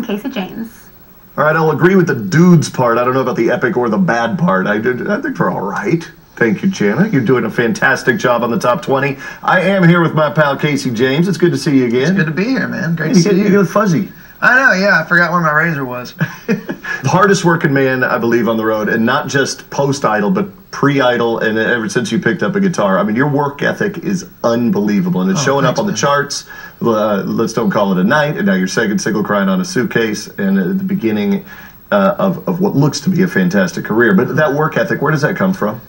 Casey James. All right, I'll agree with the dudes part. I don't know about the epic or the bad part. I think we're all right. Thank you, Jana. You're doing a fantastic job on the top 20. I am here with my pal Casey James. It's good to see you again. It's good to be here, man. Great to see you. You get fuzzy. I know, yeah. I forgot where my razor was. The hardest working man, I believe, on the road, and not just post-Idol, but pre-Idol, and ever since you picked up a guitar. I mean, your work ethic is unbelievable, and it's showing up on the charts. Let's Don't Call It a Night, and now your second single, Crying on a Suitcase, and at the beginning of what looks to be a fantastic career. But that work ethic, where does that come from?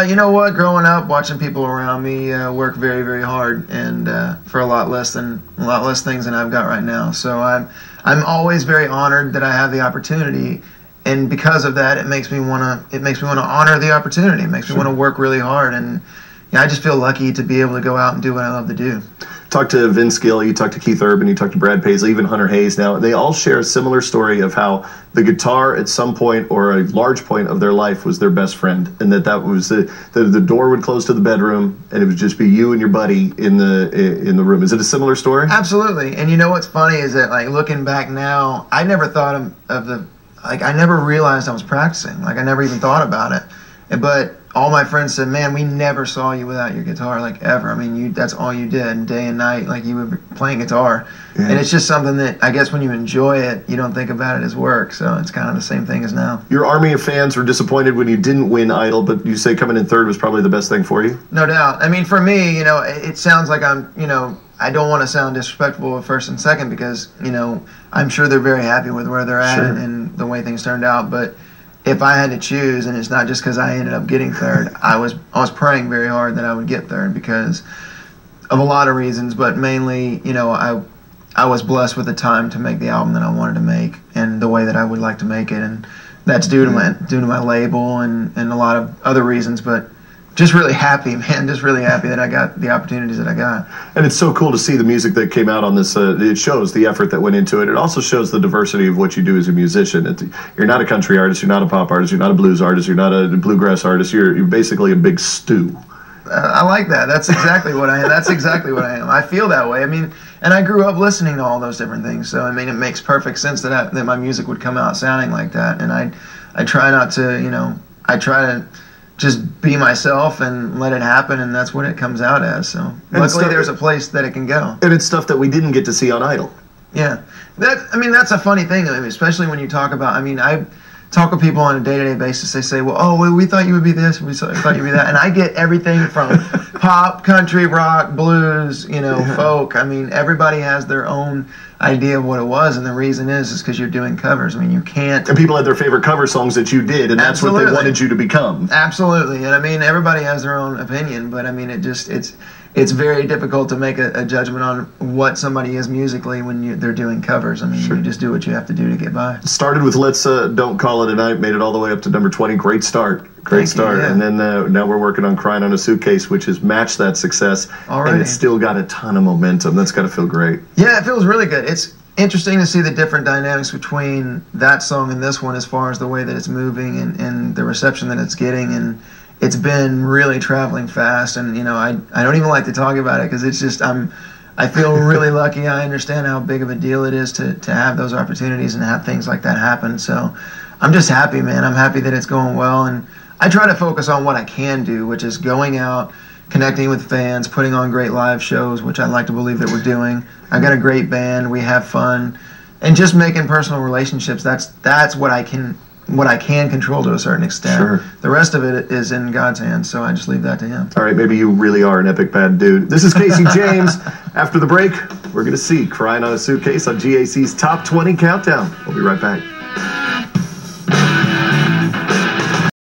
You know what? Growing up, watching people around me work very, very hard, and for a lot less things than I've got right now. So I'm always very honored that I have the opportunity, and because of that, it makes me wanna honor the opportunity. It makes me want to work really hard, and I just feel lucky to be able to go out and do what I love to do. Talk to Vince Gill, you talk to Keith Urban, you talk to Brad Paisley, even Hunter Hayes now. They all share a similar story of how the guitar at some point or a large point of their life was their best friend, and that was the door would close to the bedroom and it would just be you and your buddy in the room. Is it a similar story? Absolutely. And you know what's funny is that, like, looking back now, I never thought I never realized I was practicing. Like, I never even thought about it. But all my friends said, man, we never saw you without your guitar, like, ever. I mean, that's all you did, day and night, like, you were playing guitar. Yeah. And it's just something that, I guess, when you enjoy it, you don't think about it as work, so it's kind of the same thing as now. Your army of fans were disappointed when you didn't win Idol, but you say coming in third was probably the best thing for you? No doubt. I mean, for me, it sounds like I don't want to sound disrespectful at first and second because, I'm sure they're very happy with where they're at and the way things turned out, but if I had to choose, and it's not just because I ended up getting third, I was praying very hard that I would get third because of a lot of reasons, but mainly, I was blessed with the time to make the album that I wanted to make and the way that I would like to make it, and that's due to my label and a lot of other reasons, but just really happy, man. Just really happy that I got the opportunities that I got. And it's so cool to see the music that came out on this. It shows the effort that went into it. It also shows the diversity of what you do as a musician. You're not a country artist. You're not a pop artist. You're not a blues artist. You're not a bluegrass artist. You're basically a big stew. I like that. That's exactly what I am. That's exactly what I am. I feel that way. I mean, and I grew up listening to all those different things. So, I mean, it makes perfect sense that my music would come out sounding like that. And I try not to, I try to just be myself and let it happen, and that's what it comes out as. So luckily there's a place that it can go. And it's stuff that we didn't get to see on Idol. Yeah. That's a funny thing, especially when you talk about, I talk with people on a day-to-day basis. They say, well, we thought you would be this, we thought you would be that. And I get everything from pop, country, rock, blues, folk. I mean, everybody has their own idea of what it was, and the reason is because you're doing covers. I mean, you can't... And people had their favorite cover songs that you did, and that's what they wanted you to become. Absolutely. And I mean, everybody has their own opinion, but I mean, it's very difficult to make a judgment on what somebody is musically when they're doing covers. I mean, you just do what you have to do to get by. Started with Let's Don't Call It a Night, made it all the way up to number 20. Great start. Great start. Yeah. And then now we're working on Crying on a Suitcase, which has matched that success. Alrighty. And it's still got a ton of momentum. That's got to feel great. Yeah, it feels really good. It's interesting to see the different dynamics between that song and this one as far as the way that it's moving and the reception that it's getting. And it's been really traveling fast. And, I don't even like to talk about it because it's just I feel really lucky. I understand how big of a deal it is to have those opportunities and have things like that happen. So I'm just happy, man. I'm happy that it's going well. And I try to focus on what I can do, which is going out, connecting with fans, putting on great live shows, which I like to believe that we're doing. I got a great band. We have fun. And just making personal relationships, that's what I can control to a certain extent. Sure. The rest of it is in God's hands, so I just leave that to Him. All right, maybe you really are an epic bad dude. This is Casey James. After the break, we're going to see Crying on a Suitcase on GAC's Top 20 Countdown. We'll be right back.